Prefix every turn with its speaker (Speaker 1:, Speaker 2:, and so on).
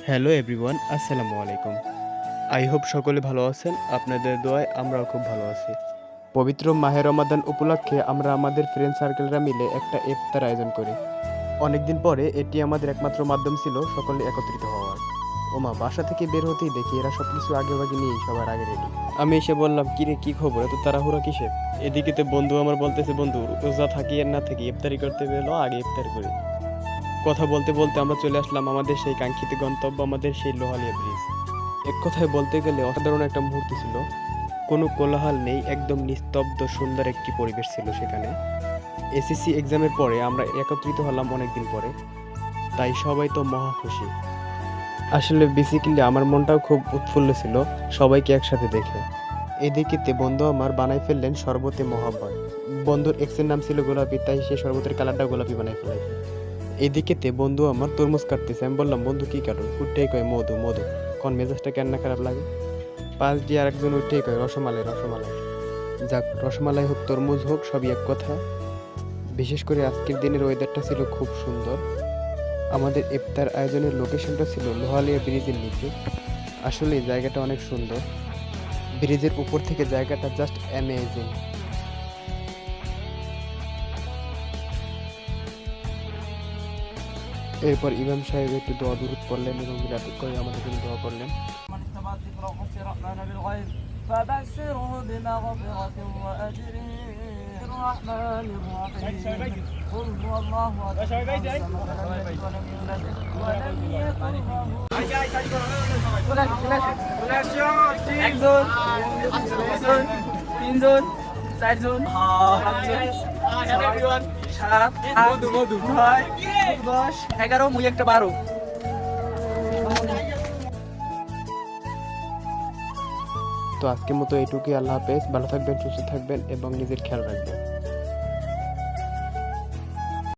Speaker 1: Hello everyone, আসসালামু আলাইকুম। I hope সকলে ভালো আছেন। আপনাদের দোয়ায় আমরাও খুব ভালো আছি। পবিত্র মাহে রমাদান উপলক্ষে আমরা আমাদের ফ্রেন্ড সার্কেলরা মিলে একটা ইফতার আয়োজন করি। অনেকদিন পরে এটি আমাদের একমাত্র মাধ্যম ছিল সকলে একত্রিত হওয়ার। ওমা, বাসা থেকে বের হতেই দেখি এরা সবকিছু আগেভাগে নিয়েই সবার আগে রেডি। আমি এসে বললাম, কিরে কি খবর, এত তাড়াহুড়া কিসের? এদিকে তো বন্ধু আমার বলতেছে, বন্ধু রোজা থাকি আর না থাকি ইফতারি করতে বেরো, আগে ইফতার করি। কথা বলতে বলতে আমরা চলে আসলাম আমাদের সেই কাঙ্ক্ষিত গন্তব্য, আমাদের সেই লোহালিয়া ব্রিজ। এক কথায় বলতে গেলে অসাধারণ একটা মুহূর্ত ছিল। কোনো কোলাহল নেই, একদম নিস্তব্ধ সুন্দর একটি পরিবেশ ছিল সেখানে। এসএসসি এক্সামের পরে আমরা একত্রিত হলাম অনেকদিন পরে, তাই সবাই তো মহা খুশি। আসলে বেসিক্যালি আমার মনটাও খুব উৎফুল্ল ছিল সবাইকে একসাথে দেখে। এদিকে বন্ধু আমার বানাই ফেললেন শরবতে মহাব্বত। বন্ধুর এক্সের নাম ছিল গোলাপি, তাই সে শরবতের কালারটা গোলাপি বানাই ফেলাইছে। এদিকেতে বন্ধু আমার তরমুজ কাটতেছে। আমি বললাম, বন্ধু কি কাটো? উঠেই কয় মধু মধু। কোন মেজাজটা কেন না খারাপ লাগে। পাশ দিয়ে আরেকজন উঠেই কয় রসমালাই রসমালাই। যাক, রসমালাই হোক তরমুজ হোক সবই এক কথা। বিশেষ করে আজকের দিনের ওয়েদারটা ছিল খুব সুন্দর। আমাদের ইফতার আয়োজনের লোকেশনটা ছিল লোহালিয়া ব্রিজের নিচে। আসলে এই জায়গাটা অনেক সুন্দর। ব্রিজের উপর থেকে জায়গাটা জাস্ট অ্যামেজিং। এরপর ইমাম সাহেব একটু দোয়া দুরূদ করলেন এবং মিলাদ করে আমাদের জন্য দোয়া করলেন।
Speaker 2: من اتبع الذكر وخشي الرحمن بالغيب فبشره بمغفرة وأجر الرحمن الرحيم قل هو الله أحد الله الصمد لم يلد ولم يولد ولم يكن له একজন তিনজন চারজন সাত আট নয় 10 11 মুই একটা 12।
Speaker 1: তো আজকের মতো এইটুকুই। আল্লাহ হাফেজ, ভালো থাকবেন, সুস্থ থাকবেন এবং নিজের খেয়াল রাখবেন।